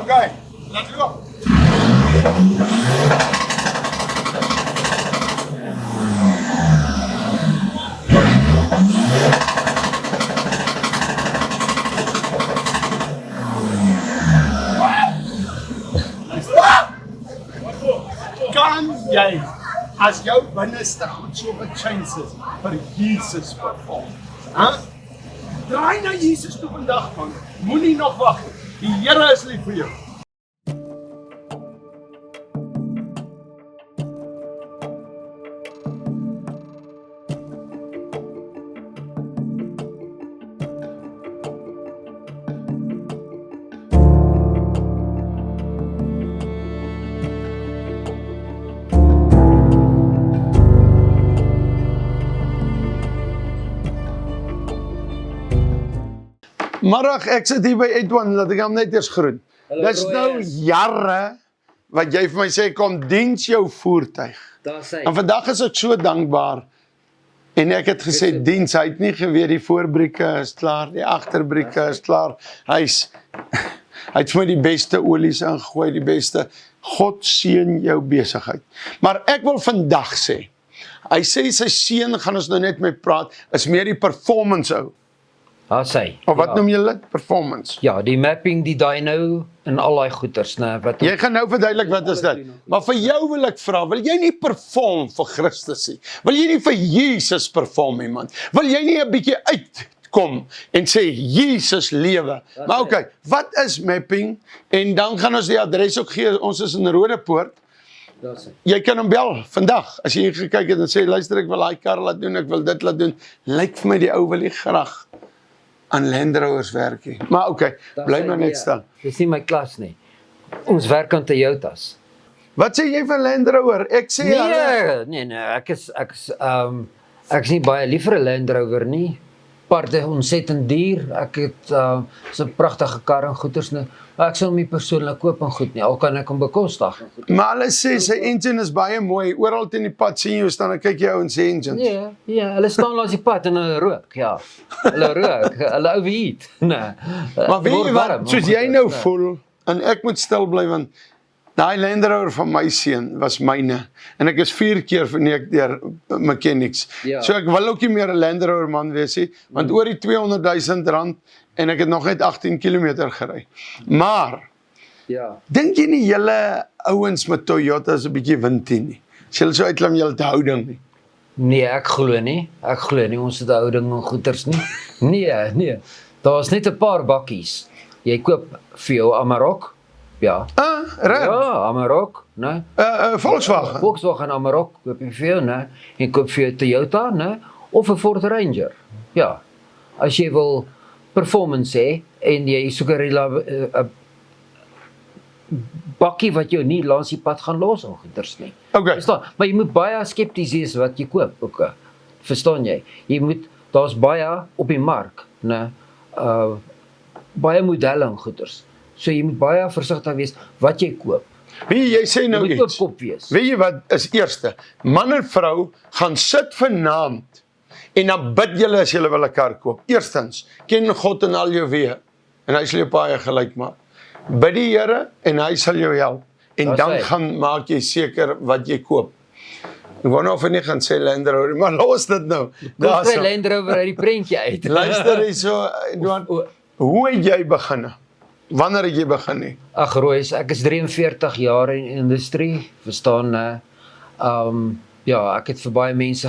Okay, let's go. Kan jy as jou binneste goed so gechange is vir Jesus perform? Draai na Jesus toe vandag man. Moenie nog wag. Die Here is lief vir jou. Middag, ek sit hier by Edwin, laat ek hom net eers groet. Dis nou jare wat jy vir my sê, kom diens jou voertuig. En vandag is ek so dankbaar. En ek het gesê, diens, hy het nie geweet, die voorbrieke is klaar, die agterbrieke is klaar. Hy het vir my die beste olies ingegooi, die beste. God seën jou besigheid. Maar ek wil vandag sê, hy sê sy seun, gaan ons nou net mee praat, is meer die performance ou. Of wat noem jy dit? Performance. Ja, die mapping, die dyno en al die goeters. Jy gaan nou verduidelik wat is dit. Maar vir jou wil ek vra, wil jy nie perform vir Christus nie? Wil jy nie vir Jesus perform nie, man? Wil jy nie 'n bietjie uitkom en sê, Jesus lewe? Maar okay, wat is mapping? En dan gaan ons die adres ook gee, ons is in Rodepoort. Jy kan hom bel vandag, as jy gekyk het en sê, luister, ek wil die kar laat doen, ek wil dit laat doen. Lyk vir my die ou wil nie graag aan Land Rovers werk nie. Maar okay, bly maar net staan. Dis nie my klas nie. Ons werk aan Toyotas. Wat sê jy van Land Rover? Ek sê nee, ek is nie baie lief vir 'n Land Rover nie. Parte ontsettend duur. Ek het so 'n pragtige kar en goeders nou. Ek sal hom nie persoonlik koop en goed nie. Al kan ek hom bekostig. Maar hulle sê sy engine is baie mooi. Oral teen die pad sien jy staan en kyk jy ou en se engines. Ja, hulle staan langs die pad en hulle rook, ja. Hulle rook, hulle overheat. Nee. Maar weet jy wat, soos jy nou voel, en ek moet stil bly want daai Land Rover van my seun was myne en ek is 4 keer verneek deur mechanics. So ek wil ook nie meer 'n Land Rover man wees nie, want oor die 200 000 rand en ek het nog net 18 km gery. Maar dink jy nie julle ouens met Toyota is 'n bietjie windie nie? As julle so uitklim julle te houding nie. Nee, ek glo nie. Ons het houding en goeters nie. Nee. Daar's net 'n paar bakkies. Jy koop vir jou Amarok. Ja. Reg? Ja, Amarok, né? Volkswagen. Volkswagen Amarok koop jy vir jou, né? En koop vir jou Toyota, né? Of 'n Ford Ranger. Ja. As jy wil performance hê en jy soek 'n bakkie wat jou nie langs die pad gaan los en goeders nie. Okay. Verstaan? Maar jy moet baie skepties wees wat jy koop ook. Verstaan jy? Daar's baie op die mark, né? Baie modelle en goeders. So jy moet baie versigtig wees wat jy koop. Jy sê nou iets. Jy moet oopkop wees. Weet jy wat is eerste? Man en vrou gaan sit vanaand en dan bid julle as julle wil 'n kar koop. Eerstens, ken God in al jou weë en hy sal jou paai gelyk maak. Bid die Here en hy sal jou help. En dan gaan maak jy seker wat jy koop. Ek wou nou of nie gaan sê Land Rover, maar los dit nou. Koop 'n Land Rover uit die prentjie uit. Luister hierso, hoe het jy begin? Wanneer het jy begin? Ag Roos, ek is 43 jaar in die industrie, verstaan ek het vir baie mense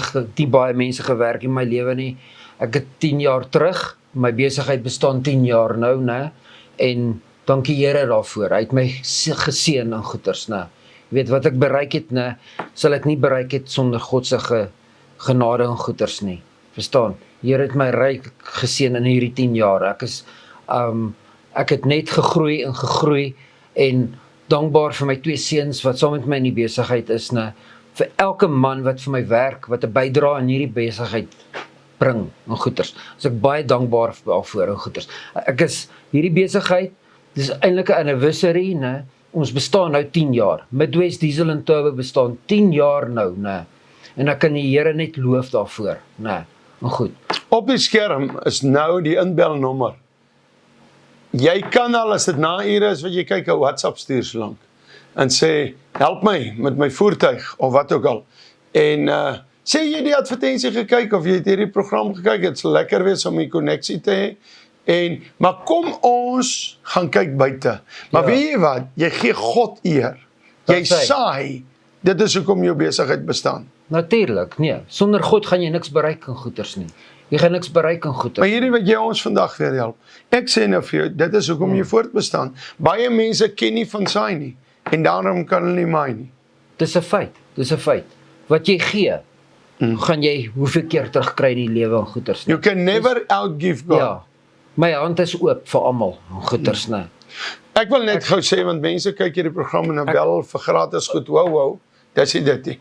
gewerk in my lewe nie. Ek het 10 jaar terug, my besigheid bestaan 10 jaar nou, né? En dankie Here daarvoor. Hy het my geseën en goeders, né? Jy weet wat ek bereik het, né? Sal ek nie bereik het sonder God se genade en goeders nie. Verstaan? Here het my ryk geseën in hierdie 10 jaar. Ek het net gegroei en dankbaar vir my 2 seuns wat saam met my in die besigheid is, vir elke man wat vir my werk, wat 'n bydrae in hierdie besigheid bring en goeders. So ek baie dankbaar daarvoor en goeders. Hierdie besigheid, dis eintlik 'n anniversary, né? Ons bestaan nou 10 jaar. Midwest Diesel en Turbo bestaan 10 jaar nou, né? En ek kan die Here net loof daarvoor, né? En goed. Op die skerm is nou die inbelnommer. jy kan al, as dit na ure is wat jy kyk, 'n WhatsApp stuur so lank en sê, help my met my voertuig, of wat ook al. En sê jy die advertensie gekyk, of jy het hierdie program gekyk, het sal lekker wees om die konneksie te hê, maar kom ons gaan kyk buite. Maar weet jy wat, jy gee God eer, jy saai, dit is hoekom jou besigheid bestaan. Natuurlik, nee. Sonder God gaan jy niks bereik in goeders nie. Jy gaan niks bereik in goeders. Maar hierdie wat jy ons vandag weer help, ek sê nou vir jou, dit is hoekom jy voortbestaan. Baie mense ken nie van saai nie, en daarom kan hulle nie maai nie. Dis 'n feit. Wat jy gee, gaan jy hoeveel keer terugkry in die lewe en goeders nie. You can never outgive God. Ja, my hand is oop vir almal en goeders nie. Ek wil net gou sê, want mense kyk hierdie program en bel vir gratis goed, wow, dis nie dit nie.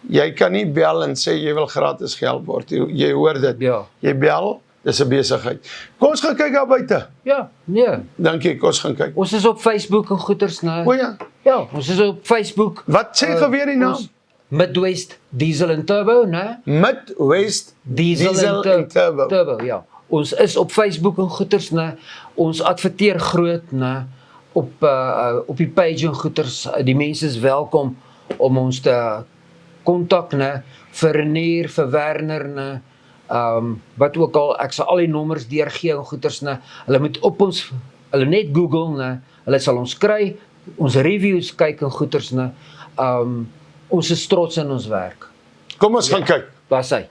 Jy kan nie bel en sê jy wil gratis gehelp word, jy hoor dit. Ja. Jy bel, dis 'n besigheid. Kom ons gaan kyk daar buite. Ja, nee. Dankie, kom ons gaan kyk. Ons is op Facebook en goeders nie. O ja. Ja, ons is op Facebook. Wat sê geweer die naam? Midwest Diesel en Turbo, né? Midwest Diesel en Turbo. Turbo, ja. Ons is op Facebook en goeders, né? Ons adverteer groot, né? Op die page en goeders. Die mense is welkom om ons te kontak, né? Vir Renier, vir Werner, né? Wat ook al, ek sal al die nommers deurgee en goeders, né? Hulle moet op ons, hulle net Google, né? Hulle sal ons kry, ons reviews kyk en goeders, né? Ons is trots in ons werk. Kom ons gaan kyk. Daar's hy.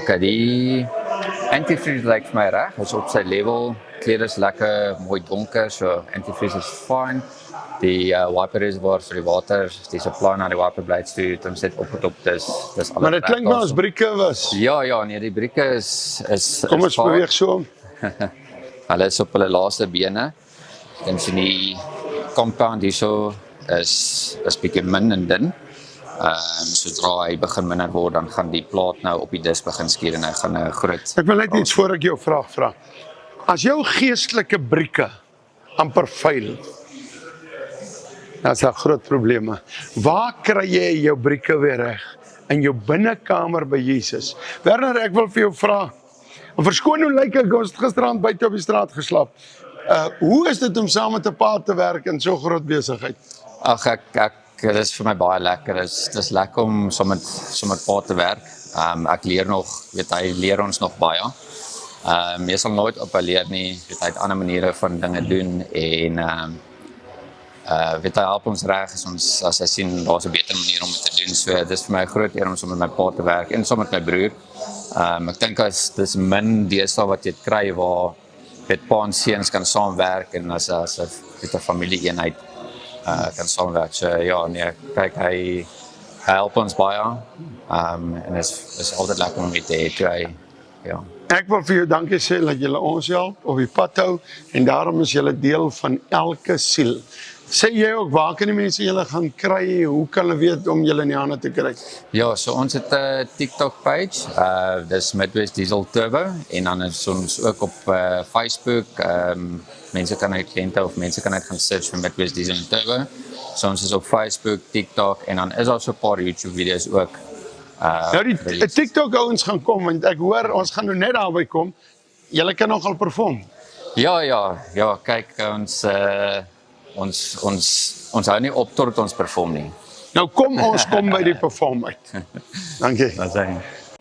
Okay, die antifreeze lyk vir my reg, is op sy level, kleur is lekker, mooi donker, so antifreeze is fine. Die wiper reservoir vir die water, die supply na die wiper blades toe, dit sit opgetop, dis alles. Maar dit klink maar ons brieke was. Ja, nee, die brieke is Kom ons beweeg so. Hulle is op hulle laaste bene. En sien die compound hierso is bietjie min en dun. Sodra hy begin minder word, dan gaan die plaat nou op die dis begin skeer en hy gaan 'n groot. Ek wil net iets voor ek jou vraag vra. As jou geestelike brieke amper vuil, that's 'n groot probleem. Waar kry jy jou brieke weer reg? In jou binnekamer by Jesus. Werner, ek wil vir jou vra. En verskoon hoe lyk ek, ons het gisterand buite op die straat geslaap. Hoe is dit om saam met 'n pa te werk in so groot besigheid? Ag dit is vir my baie lekker. Dit is lekker om saam met pa te werk. Ek leer nog, hy leer ons nog baie. Jy sal nooit op leer nie, hy het ander maniere van dinge doen en hy help ons reg as hy sien daar's 'n beter manier om dit te doen. So dis vir my 'n groot eer om saam met my pa te werk en saam met my broer. Ek dink dis min deesdae wat jy kry waar pa en seuns kan saamwerk en as 'n familie-eenheid kan saamwerk. So ja, nee, kyk hy help ons baie. En is altyd lekker om mee te hê, ja. Ek wil vir jou dankie sê dat julle ons help op die pad hou en daarom is julle deel van elke siel. Sê jy ook, waar kan die mense julle gaan kry? Hoe kan hulle weet om julle in die hande te kry? Ja, so ons het 'n TikTok page, dis Midwest Diesel Turbo en dan is ons ook op Facebook. Mense kan uit kliënte of mense kan uit gaan search vir Midwest Diesel Turbo. So ons is op Facebook, TikTok en dan is daar so 'n paar YouTube video's ook. Nou die TikTok ouens gaan kom want ek hoor ons gaan nou net daarby kom. Julle kan nogal perform. Ja, kyk ons hou nie op tot ons perform nie. Nou ons kom by die perform uit. Dankie. Dat sê.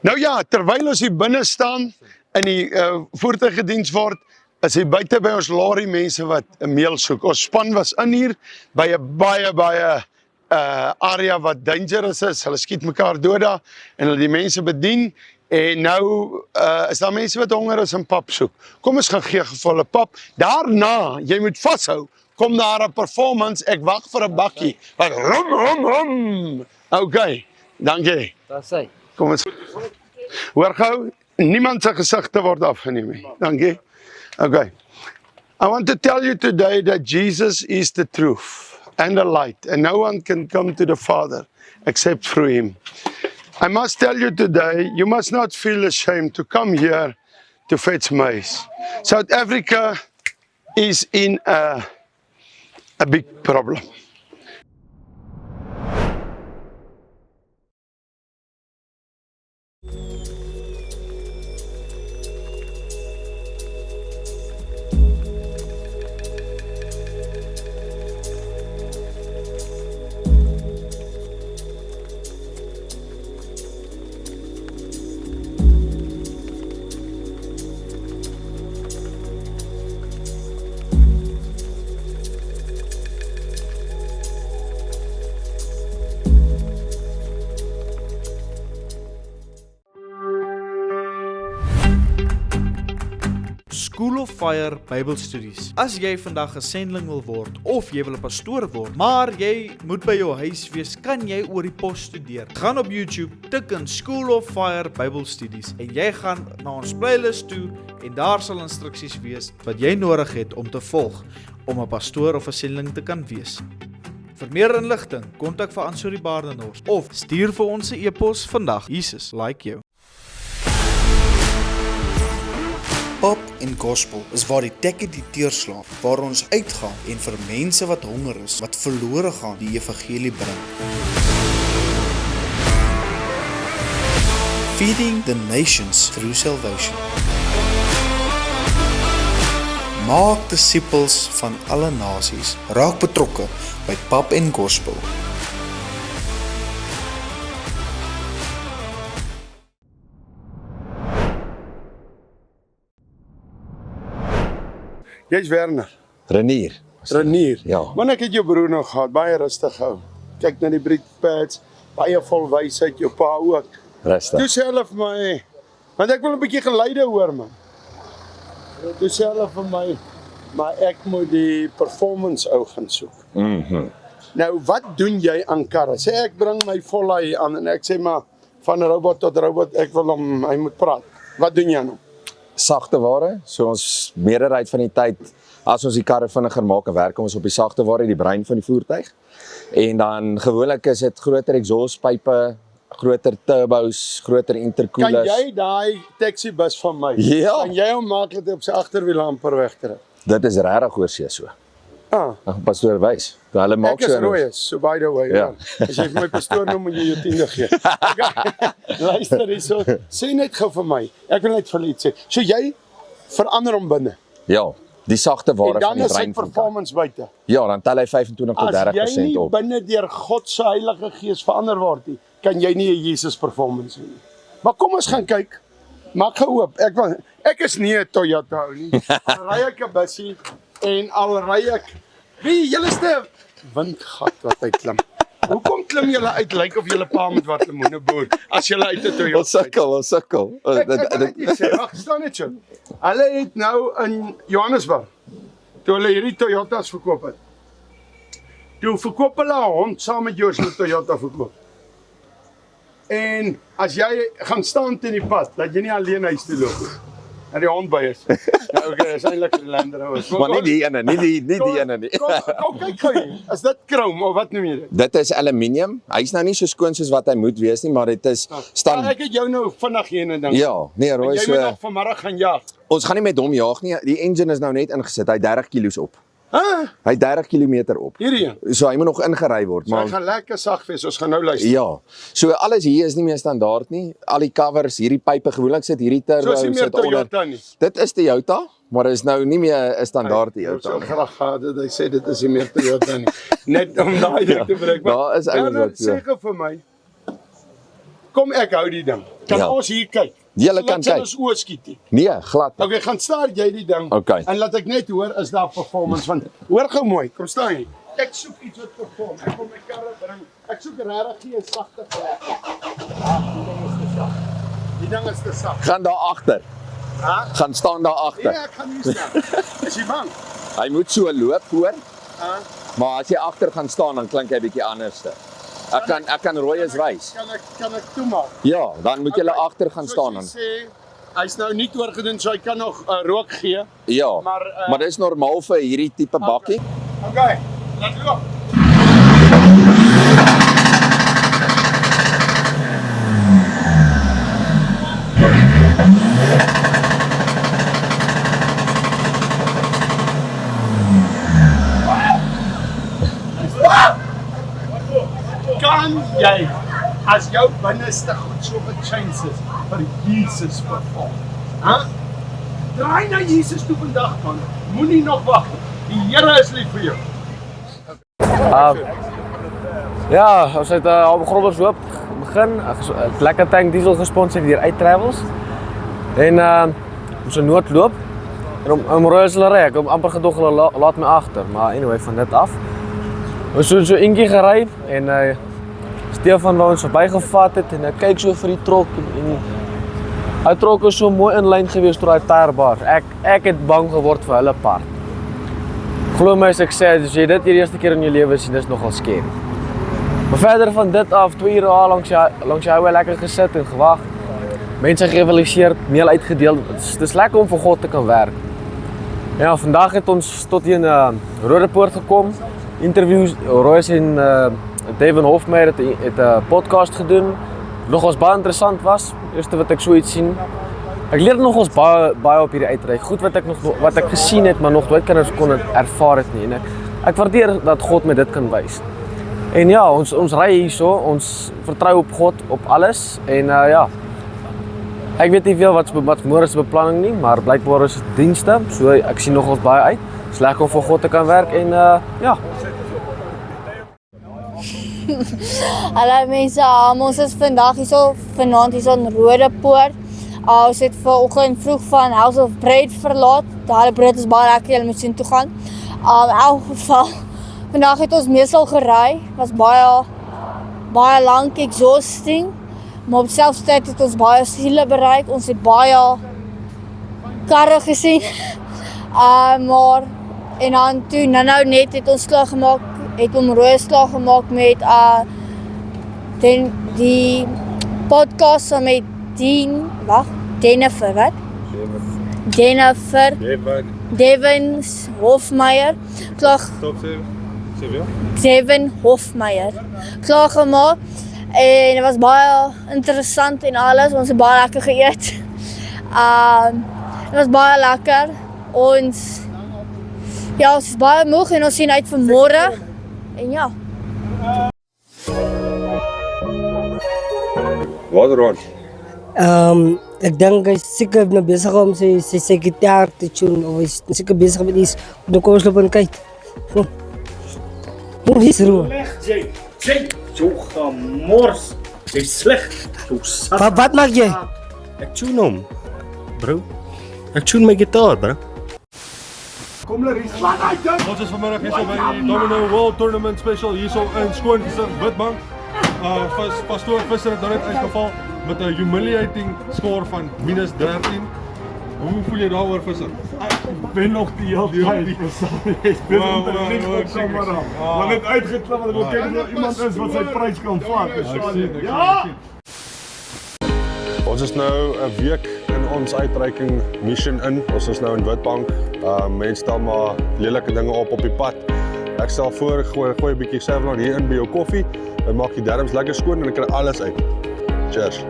Nou ja, terwyl ons hier binne staan in die voertuigdiens word, is hier buite by ons lorry mense wat 'n meel soek. Ons span was in hier by 'n baie area wat dangerous is, hulle skiet mekaar dood daar, en hulle die mense bedien, en nou is daar mense wat honger is en pap soek. Kom ons gaan gee vir hulle pap, daarna, jy moet vashou, kom daar 'n performance, ek wag vir 'n bakkie, wat rum, okay, dankie. Dis hy. Kom ons, hoor gou, niemand se gesigte word afgeneem nie, dankie. Okay, I want to tell you today that Jesus is the truth and the light, and no one can come to the Father except through Him. I must tell you today, you must not feel ashamed to come here to fetch maize. South Africa is in a big problem. School of Fire Bybelstudies. As jy vandag 'n sendeling wil word of jy wil 'n pastoor word, maar jy moet by jou huis wees, kan jy oor die pos studeer. Gaan op YouTube, tik in School of Fire Bybelstudies en jy gaan na ons playlist toe en daar sal instruksies wees wat jy nodig het om te volg om 'n pastoor of 'n sendeling te kan wees. Vir meer inligting, kontak vir Ansorie Baardenhorst of stuur vir ons 'n e-pos vandag. Jesus like jou. Pop en Gospel is waar die tekke die deurslaan, waar ons uitgaan en vir mense wat honger is, wat verlore gaan, die evangelie bring. Feeding the nations through salvation. Maak disippels van alle nasies, raak betrokke by Pop en Gospel. Jy's Werner. Renier. Renier. Ja. Man, ek het jou broer nog gehad, baie rustig hou. Kyk na die briekpads, baie vol wysheid, jou pa ook. Rustig. Toe sê hulle vir my, want ek wil 'n bietjie geleide hoor man. Toe sê hulle vir my, maar ek moet die performance ou gaan soek. Nou, wat doen jy aan karre? Sê ek bring my vollei aan en ek sê maar, van robot tot robot, ek wil hom, hy moet praat. Wat doen jy aan hom? Sagte ware, so ons meerderheid van die tyd, as ons die karre vinniger maak en werk ons op die sagte ware, die brein van die voertuig. En dan gewoonlik is dit groter exhaustpype, groter turbos, groter intercoolers. Kan jy daai taxibus van my? Ja. Kan jy hom maak dat hy op sy agterwiel amper wegtrek? Dit is regtig oorsee so. Pastoor wys. Hulle maak Ek is rooi, so by the way. Ja. As jy vir my pastoor noem, moet jy jou 10de gee. Luister hierso, sê net gou vir my. Ek wil net vir julle iets sê. So jy verander hom binne. Ja, die sagte ware En van dan die is hy brein van die kar. performance buite. Ja, dan tel hy 25 tot 30% As jy nie op. binne deur God se Heilige Gees verander word nie, kan jy nie 'n Jesus performance hê nie. Maar kom ons gaan kyk. Maak gehoop. Ek is nie 'n Toyota ou nie. Al ry ek 'n bussie en al ry ek julle is 'n windgat wat uitklim. Hoekom klim julle uit lyk of julle pa met wat lemoene boer as julle uit 'n Toyota? Ons sukkel. Ek wil net iets sê, wag, staan net so. Hulle het nou in Johannesburg, toe hulle hierdie Toyotas verkoop het. Toe verkoop hulle 'n hond saam met jou as jy 'n Toyota verkoop. En as jy gaan staan teen die pad, dat jy nie alleen huis toe loop nie. En die hond by is. Nou okay, is eintlik 'n Land Rover. Maar nie die ene, nie die ene nie. Kom kyk gou hier. Is dit krom of wat noem jy dit? Dit is aluminium. Hy's nou nie so skoon soos wat hy moet wees nie, maar dit is stand. Ek het jou nou vinnig hier en ding. Ja, nee, rooi Jy so. moet nog vanmiddag gaan jag. Ons gaan nie met hom jaag nie. Die engine is nou net ingesit. Hy 30 kilos op. Hæ? Hy 30 km op. Hierdie een. So hy moet nog ingery word, So hy maar gaan lekker sag wees. Ons gaan nou luister. ja. So alles hier is nie meer standaard nie. Al die covers, hierdie pype gewoonlik sit hierdie So turbo is nie meer sit onder. Toyota nie. Dit is Toyota, maar is nou nie meer 'n standaard Ek Toyota sou nie. graag gehad het hy sê dit is nie meer Toyota nie. Net om daai ding te breek. daar is ouens wat so. Sê gou vir my. Kom ek hou die ding. Kan Ja. ons hier kyk? Julle kan Laat kyk. ons oë skiet nie. Nee, glad. nie. Okay, gaan staar jy die ding. Okay. En laat ek net hoor is daar performance van. Hoor gou mooi. Kom staan hier. Ek soek iets wat perform. Ek kom my karre bring. Ek soek regtig hier 'n sagte plek. Die ding is te sag. Die ding is te sag. Gaan daar agter. Ha? Gaan staan daar agter. Ja, ek gaan hier staan. Is jy bang? Hy moet so loop hoor. Ha? Maar as jy agter gaan staan dan klink hy bietjie anderste. Ek kan rooi as wys. Kan ek toemaak? Ja, dan moet jy agter gaan staan dan. Soos jy sê, hy's nou nie oorgedoen, so hy kan nog rook gee. Ja. Maar dis normaal vir hierdie tipe bakkie. Okay, laat loop. Kan jy as jou binneste goed so gechange is vir Jesus perform? Hæ? Draai na Jesus toe vandag man. Moenie nog wag. Die Here is lief vir jou. Ja, ons het al Grobbers Hoop begin. Lekker tank diesel gesponsor deur iTravels. En ons 'n noodloop. En om Royalslery, ek het amper gedog hulle laat my agter, maar anyway van dit af. Ons het so eentjie gery en Stefan wou ons verbygevat het en ek kyk so vir die trok en hy trok is so mooi in lyn gewees tot daai tyrebar. Ek het bang geword vir hulle part. Glo my as ek sê, as jy dit die eerste keer in jou lewe sien, dis nogal scary. Maar verder van dit af, 2 ure langs die highway lekker gesit en gewag. Mense gerivaliseer, meel uitgedeel. Dis lekker om vir God te kan werk. Ja, vandag het ons tot hier in Rodepoort gekom. Interviews, Royce en Devin Hofmeyer het 'n podcast gedoen. Nogals baie interessant was. Eerste wat ek so iets sien. Ek leer nogals baie op hierdie uitreik. Goed wat ek gesien het, maar nog nooit kon ervaar het nie. En ek waardeer dat God my dit kan wys. En ja, ons ry hierso, ons vertrou op God op alles en ja. Ek weet nie veel wat môre se beplanning nie, maar blykbaar is dit dienste, so ek sien nogals baie uit. Dis lekker om vir God te kan werk en ja. Hallo mense, ons is vandag vanaand hierso in Rodepoort. Ons het vanoggend vroeg van House of Bread verlaat. Daai brood is baie lekker, julle moet sien toe gaan. In elk geval, vandag het ons meestal gery. Was baie lank exhausting. Maar op selfs tyd het ons baie siele bereik. Ons het baie karre gesien. Maar en dan toe nou net het ons klaar gemaak. Het hom rooi slag gemaak met die podcast met Devin Hofmeyer. Devin Hofmeyer. Klaar gemaak. En dit was baie interessant en alles. Ons het baie lekker geëet. Dit was baie lekker. Ons is baie moeg en ons sien uit vir môre. En ja. Wat Ron? Ek dink hy is seker nou besig om sy gitaar te tune of hy is seker besig met iets op die korsloop en kyk. Hoe is Ron? Jay, so gemors. Jy sleg. Wat maak jy? Ek tune hom, bro. Ek tune my gitaar, bro. Kom Laries, laat hy ding. Ons is vanmiddag hierso by die Domino World Tournament Special hierso in Skoongesig, Witbank. Pastoor Visser het net uitgeval met 'n humiliating score van -13. Hoe voel jy daaroor Visser? Ek ben nog die hele tyd Jy's besig om te lieg op kamera. Maar net uitgeklap want ek wil kyk of iemand is wat sy prys kan vat. Ja! Ons is nou 'n week in ons uitreiking mission in. Ons is nou in Witbank. Mense stel maar lelike dinge op die pad. Ek stel voor, gooi 'n bietjie Savlon hier in by jou koffie. Dit maak die darms lekker skoon en ek kry alles uit. Cheers.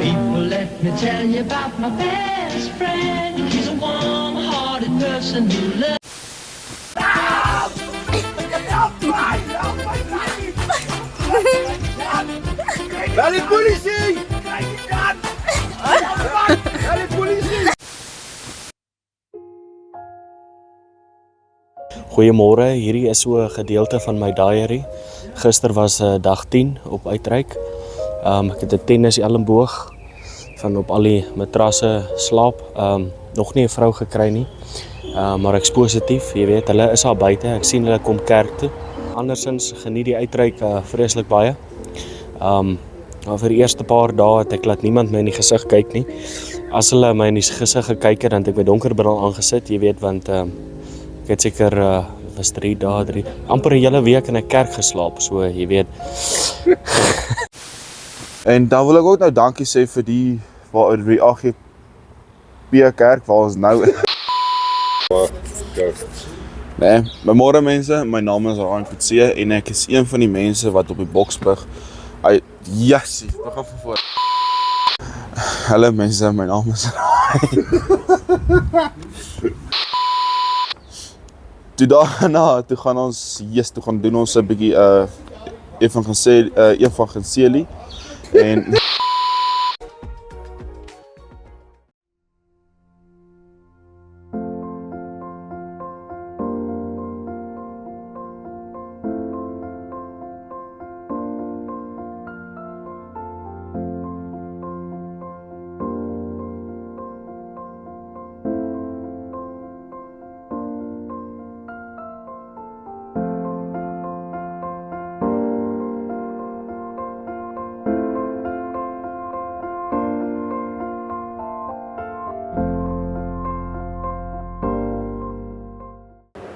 People, let me tell you about my best friend. He's a warm-hearted person who loves. Bel die polisie! Bel die polisie! Goeiemôre, hierdie is so 'n gedeelte van my diary. Gister was dag 10 op uitreik. Ek het 'n tennis elmboog van op al die matrasse slaap. Nog nie 'n vrou gekry nie. Maar ek's positief, jy weet, hulle is al buite. Ek sien hulle kom kerk toe. Andersins geniet die uitreik vreeslik baie. Vir die eerste paar dae het ek laat niemand my in die gesig kyk nie. As hulle my in die gesig gekyk het, dan het ek my donkerbril aangesit, jy weet, want ek het seker was 3 dae, amper 'n hele week in 'n kerk geslaap, so jy weet. En dan wil ek ook nou dankie sê vir die waar die AGP kerk waar ons nou Nee, môre mense, my naam is Ryan Kutse en ek is een van die mense wat op die Boksburg Jessie, begin van voor. Hallo mense, my naam is Ryan. Toe daarna, toe gaan ons doen ons 'n bietjie evangelie en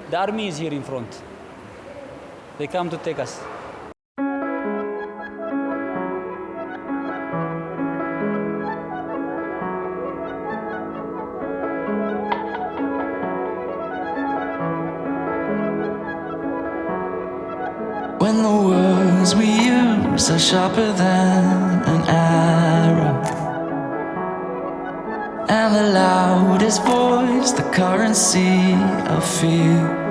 The army is here in front. They come to take us. When the words we use are sharper than an arrow, and the loudest voice, the currency of fear.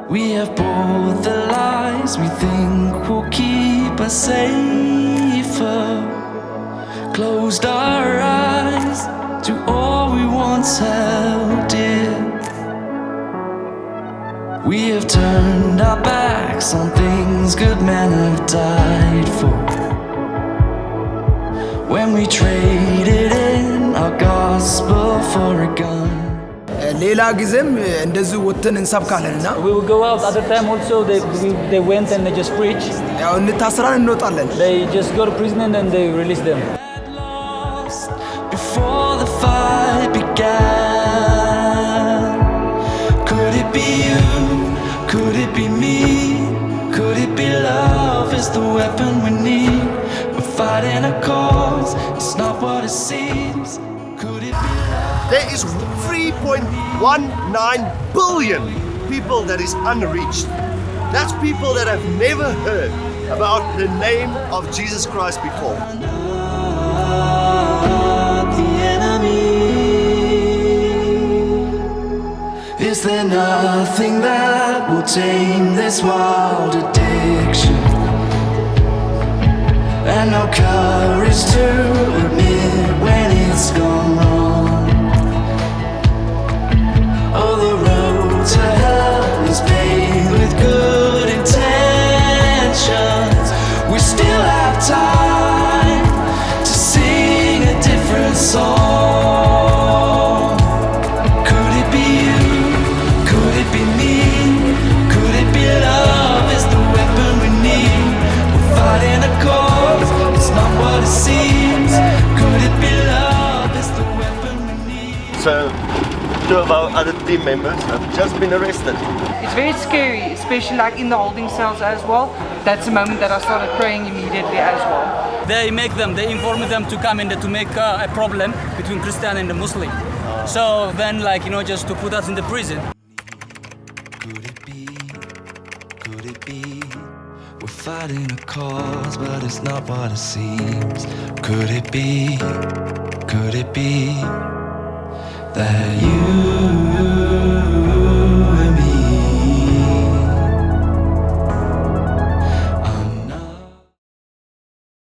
We have bought the lies we think will keep us safer. Closed our eyes to all we once held dear. We have turned our backs on things good men have died for. When we traded in our gospel for a gun. ሌላ ጊዜም እንደዚህ ወጥተን እንሰብካለንና We will go out other time also they went and they just preach. ያው እንታስራን እንወጣለን. They just go to prison and they release them. Before the fight began, could it be you? Could it be me? Could it be love is the weapon we need? We're fighting a cause, it's not what it seems. Could it be love? There is 3.19 billion people that is unreached. That's people that have never heard about the name of Jesus Christ before. The enemy. Is there nothing that will tame this wild addiction? And no courage to admit when it's gone wrong. Oh, the road to hell is paved with good intentions. We still have time to sing a different song. Could it be you? Could it be me? Could it be love is the weapon we need? We're fighting a cause, it's not what it seems. Could it be love is the weapon we need? So, two of our other team members have just been arrested. It's very scary, especially like in the holding cells as well. That's the moment that I started praying immediately as well. They inform them to come in to make a problem between Christian and the Muslim. So then just to put us in the prison. Could it be? We're fighting a cause, but it's not what it seems. Could it be? Could it be that you